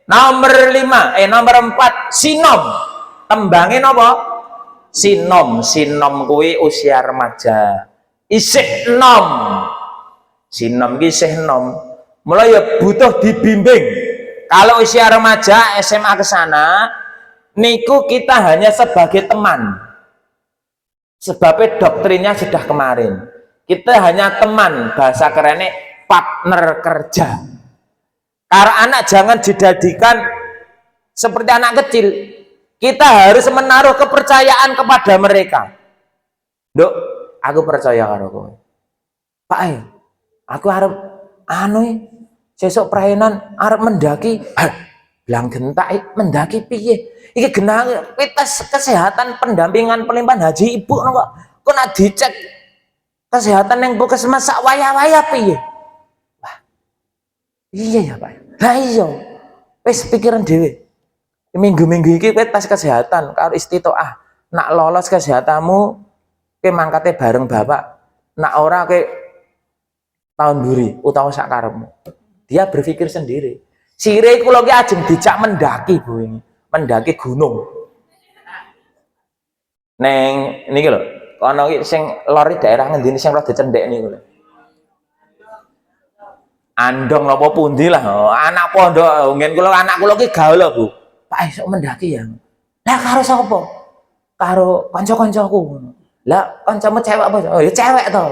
Nomor 4 sinom. Tembange napa? Sinom. Sinom kuwi usia remaja. Isih nom. Sinom ki isih nom. Mulai ya butuh dibimbing. Kalau usia remaja SMA ke sana, niku kita hanya sebagai teman. Sebabnya doktrinnya sudah kemarin. Kita hanya teman, bahasa kerennya partner kerja. Karena anak jangan dijadikan seperti anak kecil. Kita harus menaruh kepercayaan kepada mereka. Dok, aku percaya karo kowe. Pak, aku harap sesuk praenan arep mendaki. Bilang gentak mendaki piye? Iki genah tes kesehatan pendampingan pelimpahan haji ibu kok. Kok nak dicek kesehatan yang puskesmas sak waya-waya piye? Wah. Iya ya, Pak. Lah iya. Wis pikiran dhewe. Minggu-minggu iki kowe tes kesehatan karo istitoah. Nak lolos kesehatanmu kowe mangkate bareng Bapak. Nak ora kowe tahun buri utawa sak karepmu. Dia berpikir sendiri. Sire kula ki ajeng dijak mendaki Bu ini. Mendaki gunung. Neng niki lho, kono ki sing lori daerah ngendi sing rada cendhek niku lho. Andong napa pundi lah, anak pondok ngen kula anak kula ki gaul lho Bu. Pak esuk mendaki ya. Lah karo sapa? Karo kanca-kancaku. Lah kancamu cewek apa? Oh ya cewek to.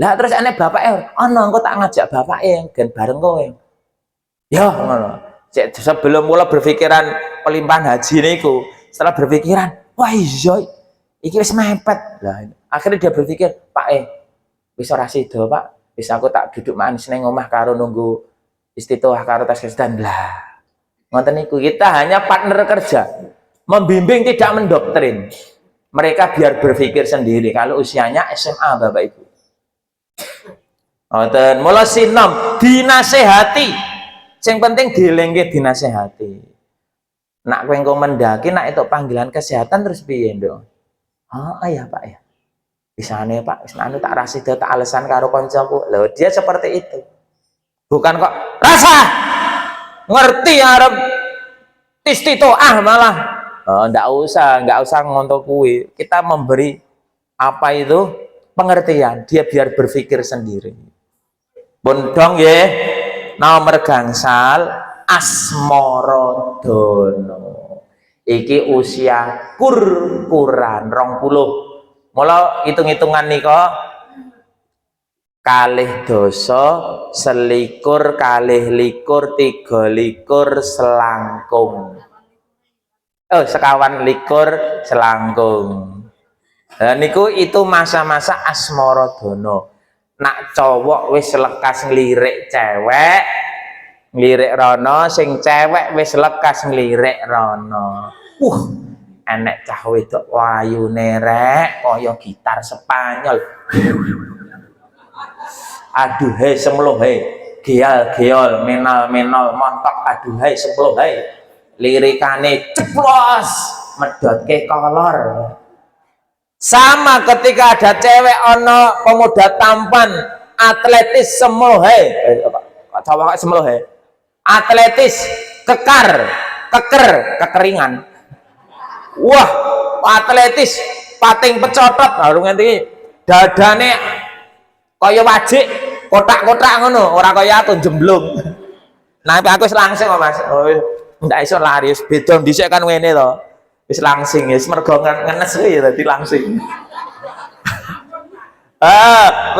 Lah terus ane bapake ana engko tak ngajak bapake gen bareng kowe. Ya ngono. Sebelum mulai berpikiran pelimpahan haji niku, setelah berpikiran, wah iya iki wis mepet. Lah akhirnya dia berpikir, Pak wis ora sida, Pak. Wis aku tak duduk manis ning omah karo nunggu istitoah karo tes kesehatan. Lah. Ngoten niku, kita hanya partner kerja. Membimbing tidak mendoktrin. Mereka biar berpikir sendiri kalau usianya SMA Bapak Ibu. Ngoten, mula sinom dinasehati. Yang penting dilengke dinasehati. Nak kowe engko mendaki nak itu panggilan kesehatan terus piye, Nduk? Oh, ya Pak ya. Bisane Pak, wis anu tak rasida tak alasan karo kancaku. Loh, dia seperti itu. Bukan kok rasa ngerti arep istitoah malah. Oh, enggak usah ngontok kuwi. Kita memberi apa itu pengertian, dia biar berpikir sendiri. Bondong ya, nomor gangsal Asmorodono. Iki usia kuran 20. Mula hitung-hitungan nika kalih dosa selikur kalih likur 23 selangkung. Sekawan likur selangkung. Niku itu masa-masa Asmorodono. Nak cowok wis lekas ngelirik cewek, ngelirik rono, sing cewek wis lekas ngelirik rono. Enek cah wedok wayune rek kaya gitar Spanyol. Aduhai semluhe, geal-geol, menal-menol, montok aduhai semluhe. Lirikane ceplos, medhotke kolor. Sama ketika ada cewek ono pemuda tampan atletis semluhe, atletis kekeringan. Wah, atletis pating pecotot baru nganti dadane kaya wajik kotak-kotak ngono, ora kaya aku jemblung. Nah, aku wis langsing kok Mas. Oh, ndak iso lari, wis beda dhisik kan ngene to. Wis langsing ya, mergo ngenes kuwi ya dadi langsing.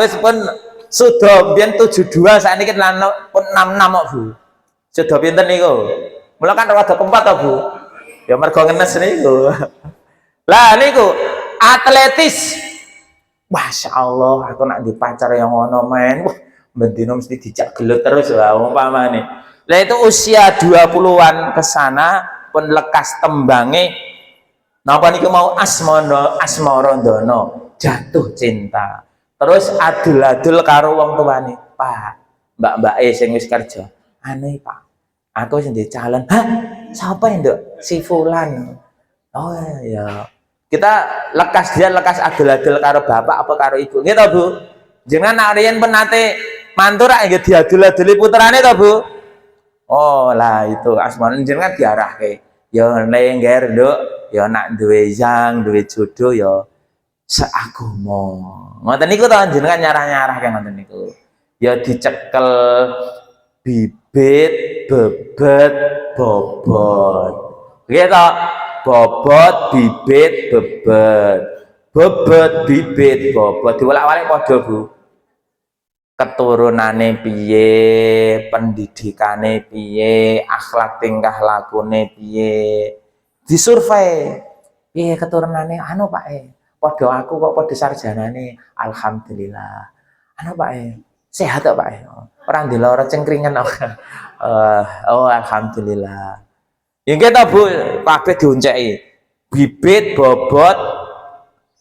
Wis pun sudah biyen 72 sakniki pun 66 kok Bu. Sudah pinten niku? Mula kan rada keempat to Bu. Ya mergo ngenes niku. Lah niku atletis. Masya Allah, aku nak dipacar yang ngono men. Wah, bendino mesti dijak gelut terus lah umpamane. Lah itu usia 20-an ke sana pun lekas tembange napa niku mau Asmorodono, jatuh cinta. Terus adul-adul karo wong tuane, Pak, mbak-mbake sing wis kerja. Aneh, Pak. Aku sing calon. Hah? Siapa yang Nduk? Si fulan. Oh ya. Kita lekas dia lekas adul-adul karo bapak apa karo ibu. Nggih to, Bu? Jenengan nak riyen penate mantu rak nggih diadul-aduli putrane to, Bu? Oh, lah itu asmane jenengan diarahke. Ya lengger, Nduk. Ya nak duwe yang, duwe jodoh ya seagama. Ngoten niku to jenengan nyarah-nyarahke ngoten niku. Ya dicekel bibit, bebet, bobot. Nggih to? Bobot, bibit, bebet. Bebet, bibit, bobot. Diwolak-walik padha, Bu. Keturunane piye, pendidikane piye, akhlak tingkah lakune piye. Disurvei. Piye keturunane anu Pak padha aku kok padha sarjanane. Alhamdulillah. Anu Pak sehat kok Pak ora ndelok cengkringan kok. Oh alhamdulillah. Ya kita Bu, kabeh dionceki. Bibit, bobot,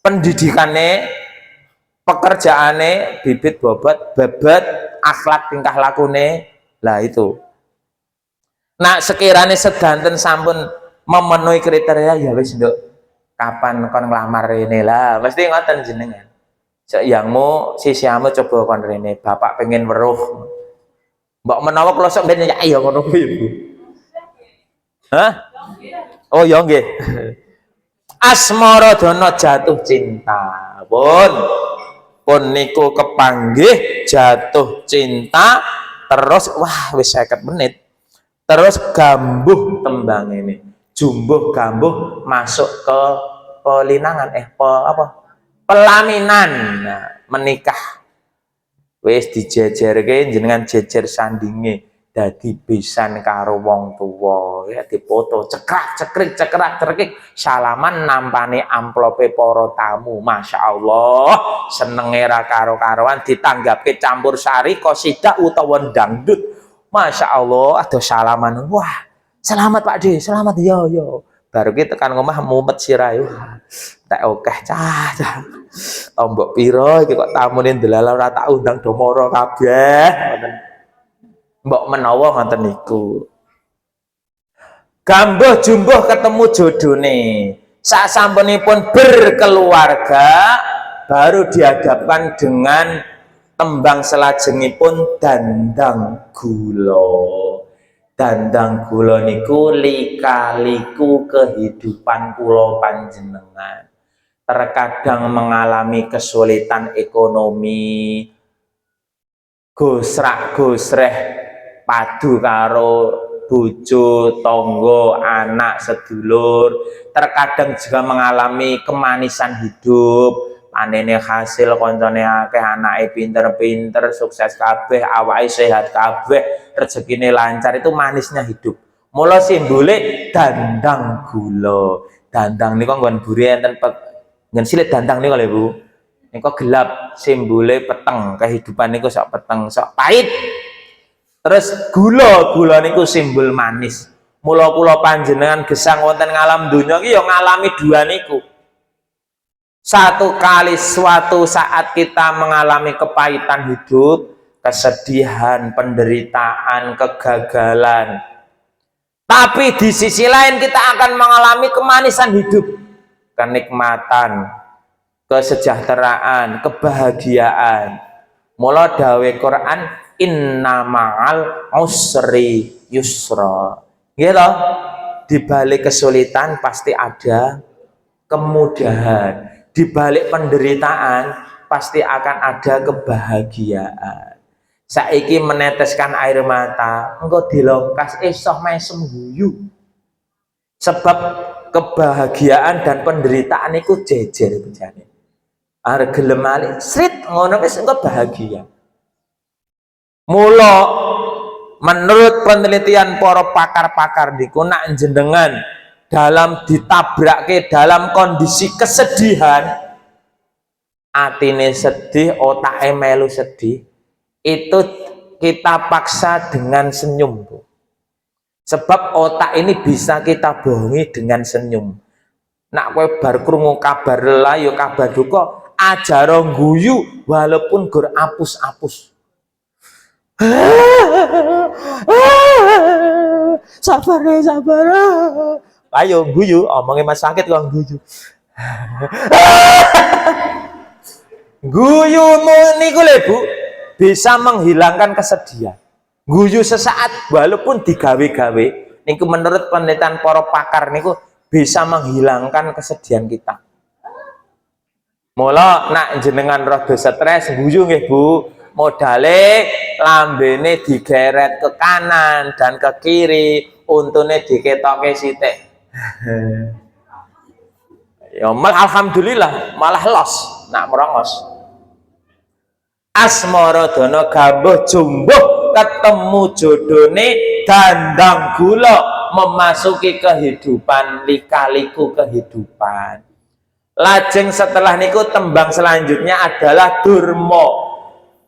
pendidikannya, pekerjaannya, bibit, bobot, bebet, akhlak tingkah lakune. Lah itu. Nah, sekiranya sedanten sampun memenuhi kriteria ya wis Nduk. Kapan kon nglamar ini lah, mesti ngoten jenengan. Yangmu, sisiamu coba kon rene, bapak pengen weruh. Mbok menawa klosok ben ya iya ngono kuwi, Bu. Hah? Oh ya nggih. Asmaradana jatuh cinta. Pun niku kepanggih jatuh cinta terus wah wis 50 menit. Terus gambuh tembang ini. Jumbuh gambuh masuk ke pelinangan pelaminan. Nah, menikah. Wis dijejerke jenengan jejer sandinge dadi besan karo wong tuwa ya dipoto cekrak cekrik salaman nampane amplope para tamu masyaallah senenge ra karo-karoan ditanggapi campur sari qasidah utawa dangdut masyaallah ada salaman wah selamat Pak De selamat yo baru kita tekan ngomah mumet sirahe tak okeh cah tombok piro iki kok tamune ndelala ora tak undang do mara kabeh ngoten mbok menawa ngoten niku gambuh jumbuh ketemu jodone sasampunipun berkeluarga baru dihadapkan dengan tembang selajengipun dandang gula niku lika-liku kehidupan kula panjenengan terkadang mengalami kesulitan ekonomi gosrak-gosreh padu karo bojo tonggo anak sedulur terkadang juga mengalami kemanisan hidup panene hasil koncone akeh anake pinter-pinter sukses kabeh awake sehat kabeh rezekine lancar itu manisnya hidup mula simbole dandang gula dandang niku nggon buri enten nggon silit dandang niku lho Bu niku gelap simbole peteng kehidupan niku sok peteng sok pahit terus gula niku simbol manis mula kula panjenengan gesang wonten ngalam donya iki ya ngalami dua niku satu kali suatu saat kita mengalami kepahitan hidup, kesedihan, penderitaan, kegagalan. Tapi di sisi lain kita akan mengalami kemanisan hidup, kenikmatan, kesejahteraan, kebahagiaan. Mula dawe Quran, inna ma'al usri yusra. Gitu. Di balik kesulitan pasti ada kemudahan. Di balik penderitaan pasti akan ada kebahagiaan. Saiki meneteskan air mata, engko dilongkas esok mesem guyu. Sebab kebahagiaan dan penderitaan itu jejer bejane. Are gelem alik srit ngono wis engko bahagia. Mula menurut penelitian para pakar-pakar niku nak jenengan dalam ditabrake dalam kondisi kesedihan atine sedih otake melu sedih itu kita paksa dengan senyum Bu. Sebab otak ini bisa kita bohongi dengan senyum nak kowe bar krungu kabar layu kabar duka ajaro guyu walaupun gur apus-apus Sabar ya, sabar. Ayo guyu, omongnya mas sakit kok guyu. Guyumu niku lho Bu, bisa menghilangkan kesedihan. Guyu sesaat walaupun digawe-gawe niku menurut penelitian para pakar niku bisa menghilangkan kesedihan kita. Mula nak jenengan rada stres guyu nggih Bu, modale lambene digeret ke kanan dan ke kiri, untune diketoke sithik. Ya alhamdulillah malah los nak merongos. Asmaradana gambuh jumbuh ketemu jodone dandang gula memasuki kehidupan lika-liku kehidupan. Lajeng setelah niku tembang selanjutnya adalah durma.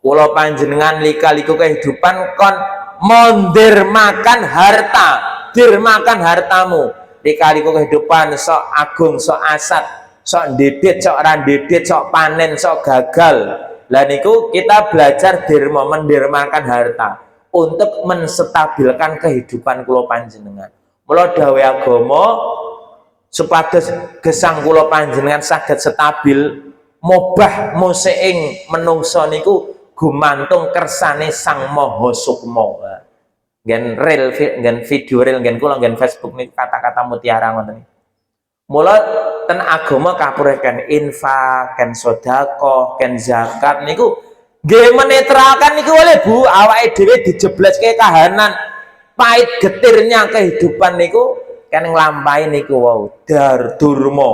Kula panjenengan lika-liku kehidupan kon mondir makan harta, dirmakan hartamu. Lika-liku kehidupan sok agung, sok asat, sok ndedit, sok randedit, sok panen, sok gagal. Lah niku kita belajar dirma, mendirmakan harta untuk menstabilkan kehidupan kula panjenengan. Mula dawuh agama supados gesang kula panjenengan saged stabil, mobah museing menungso niku gumantung kersane Sang Maha Sukma. Gen reel, gen video reel, gen kula gen Facebook niku kata-kata mutiara ngoten. Mula ten agama kapurken infak, ken sedekah, ken zakat niku nggih menetralkan niku oleh Bu, awake dhewe dijebleske kahanan pahit getirnya kehidupan niku kan nglampahi niku wau durma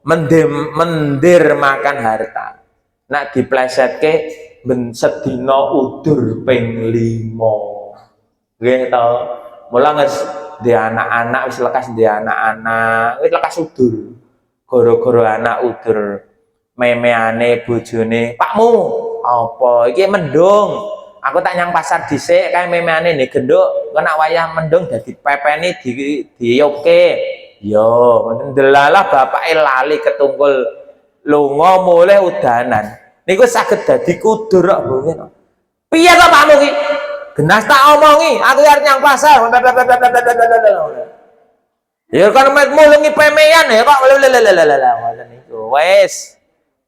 mendir makan harta. Nak diplesetke ben sedina udur ping 5. Nggih to. Mula di anak-anak wis lekas di anak-anak wis lekas udur gara-gara anak udur memeane bojone pakmu apa iki mendung aku tak nyang pasar dhisik kae memeane nih genduk kena wayah mendung dadi pepeni diyoke yo ndelalah bapake lali ketungkul lunga mulih udanan niku saged dadi kudur kok mungkin piye to pakmu ki genas tak omongi, aku arep nyang pasar. Ya kan mulungi pemean ya kok ngoten niku. Wis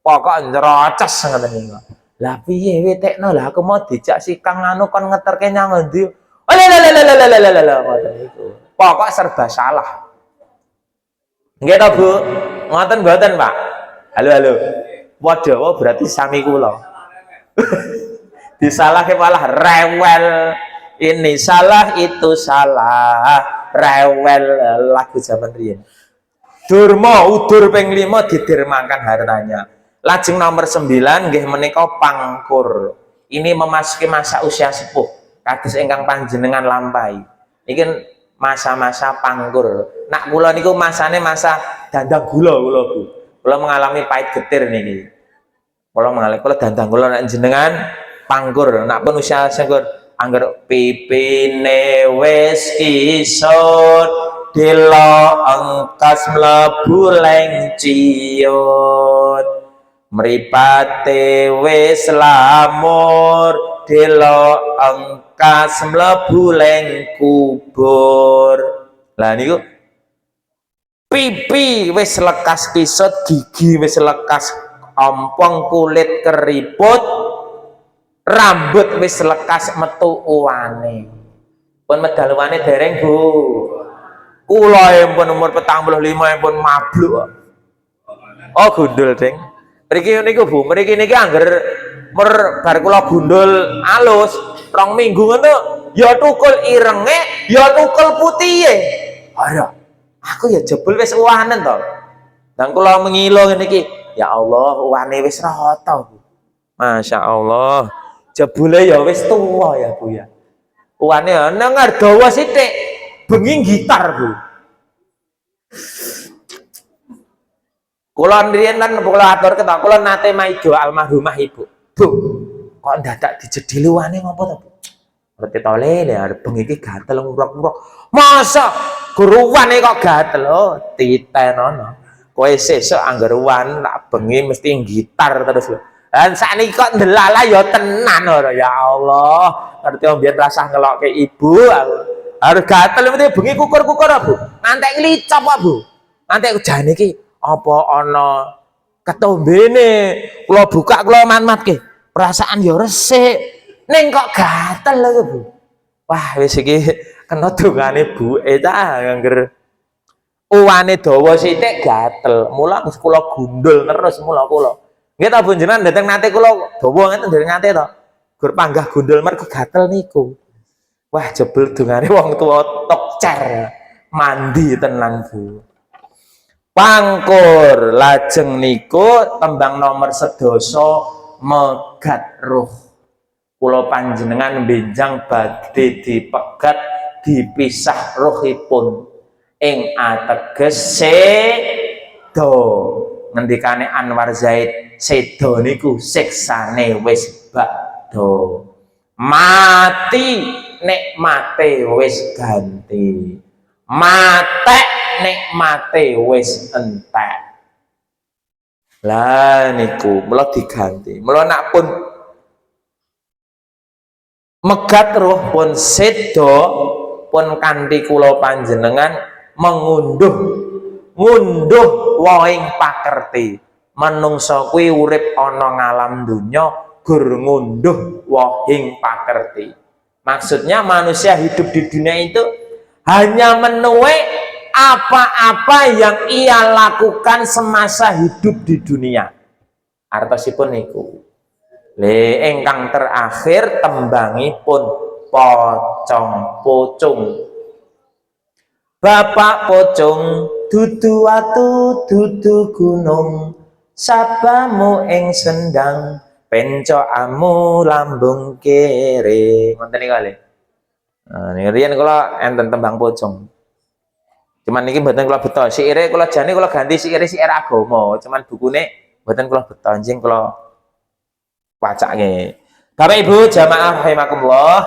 pokok njrocos ngoten niku. Lah piye wetekno lah aku mau dijak si Kang anu kon ngeterke nyang endi. Ngoten niku. Pokok serba salah. Nggih to Bu? Ngoten mboten Pak? Halo halo. Padha berarti sami kula. Disalahke malah rewel, ini salah itu salah, rewel lagu zaman riyen. Durma udur ping 5 didirmakan hartanya. Lajeng nomor 9 nggih menika pangkur. Ini memasuki masa usia sepuh. Kados ingkang panjenengan lampahi. Niki masa-masa pangkur. Nak kula niku masane masa dandang gula kula Bu. Kula mengalami pahit getir niki. Kula mengalami kula dandang gula nek jenengan pangkur, nak pun usia sengkur angger pipine wis isut dilo engkas mlebu leng ciut mripate wis lamur dilo engkas mlebu leng kubur. Lah niku pipi wis lekas pisut, gigi wis lekas ompong, kulit keriput, rambut wis lekas metu uwane. Pun medal uwane dereng Bu. Kula pun umur 45 pun mabluk. Oh gundul ding. Mriki niku Bu, mriki niki angger bar kula gundul alus 2 minggu ngono ya tukul irenge, ya tukul putihe. Ora. Aku ya jebul wis uwanen to. Dan kula mengilo ngene iki, ya Allah uwane wis rata Bu. Masya Allah. Jebule ya wis tua ya Bu ya. Uwane nang dawa sithik, bengi gitar Bu. Kula riyen lan kula atur ketok kula nate maido almarhumah Ibu. Bu, kok dadak dijedhili uwane ngopo to Bu? Ngerti to le arep bengi iki gatel nguruk-nguruk. Masa guruwane kok gatel? Oh, titenono. Kowe sesuk anggar uwan tak bengi mesti gitar terus lho. Dan sakniki kok ndelala ya tenan ora ya Allah. Ngerti mbiyen rasah ngelokke ibu aku. Harus gatel mesti bengi kukur-kukur Bu. Ngantek nglicop Bu. Ngantek jane iki apa ana ketombene. Kula buka kula manmatke. Perasaan ya resik. Ning kok gatel lho Bu. Wah wis iki kena dongane buke ta ngger uwane dawa sithik gatel. Mula kula gundul terus mula kula. Nggih ta Bu jenengan dateng nate kula dawa ngeten dereng nate to. Gur panggah gundul mergo gatel niku. Wah jebul dongane wong tuwa tok cer. Mandi tenan Bu. Pangkur lajeng niku tembang nomor 11 megat ruh. Kula panjenengan benjang badhe dipegat dipisah ruhipun ing ateges sedo. Ngendikane Anwar Zaid, sedo niku siksane wis bakdo. Mati nek mate wis ganti. Matek nek mate wis entek. Lah niku mula diganti. Mula nak pun megat ruh pun sedo pun kanthi kula panjenengan ngunduh woing pakerti manungsa kuwi urip ana ngalam donya gur ngunduh woing pakerti. Maksudnya manusia hidup di dunia itu hanya menuai apa-apa yang ia lakukan semasa hidup di dunia. Artosipun niku. Le ingkang terakhir tembangipun pocong pocong. Bapak pocong dudu watu dudu gunung sabamu ing sendang pencokamu lambung kere. Ngoten iki kali. Nah, niki riyen kula enten tembang pocong. Cuman niki mboten kula beto. Siire kula jane kula ganti siire agama. Cuman bukune mboten kula beto. Njing kula wacake. Bapak Ibu jamaah rahimakumullah,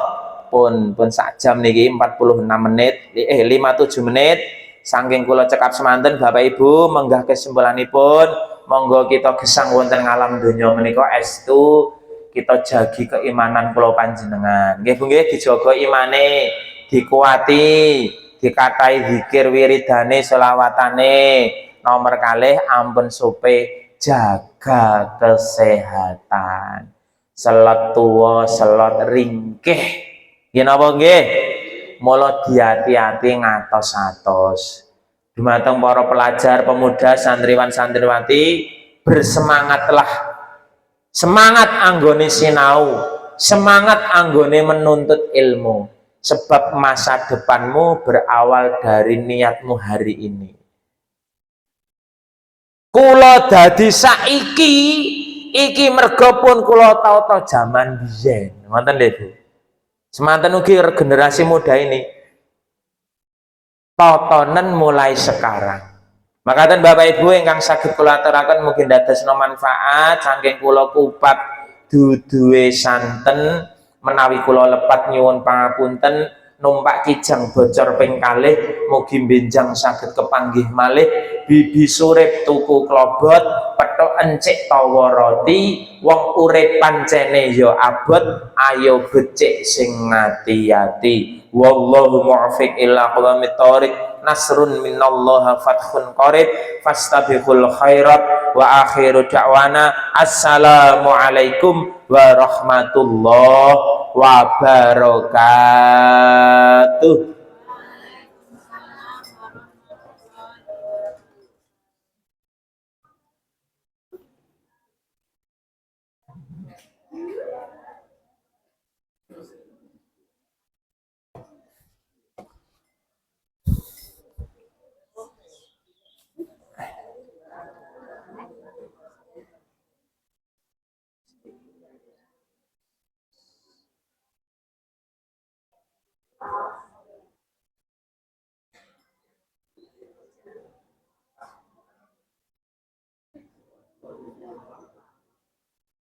pun sak jam niki 46 menit, 57 menit. Saking kula cekap semanten Bapak Ibu menggah kesimpulanipun, monggo kita gesang wonten ngalam donya menika estu kita jagi keimanan kula panjenengan. Nggih Bu nggih, dijaga imane, dikuati, dikatai zikir wiridane selawatane. Nomor kalih ampun sope jaga kesehatan. Selot tuwa, selot ringkih. Nggih napa nggih? Mula diati-ati ngatos-atos. Dumateng para pelajar, pemuda, santriwan santriwati, bersemangatlah. Semangat anggone sinau, semangat anggone menuntut ilmu. Sebab masa depanmu berawal dari niatmu hari ini. Kula dadi saiki iki mergo pun kula tau jaman biyen. Ngoten lho Bu. Semanten ugi generasi muda ini totonen mulai sekarang. Makaten Bapak Ibu ingkang saged kula aturaken mungkin dadosna manfaat saking kula kupat duduhe santen menawi kula lepat nyuwun pangapunten numpak kijang bocor ping kalih mugi benjang saged kepanggih malih bibi surip tuku klobot petuk encik tawa roti wong urip pancene ya abot ayo becik sing ngati-ati wallahu muwaffiq ila aqwamit thoriq nasrun minallahi fathun qarib fastabiqul khairat wa akhiru da'wana assalamu alaikum warahmatullahi wabarakatuh.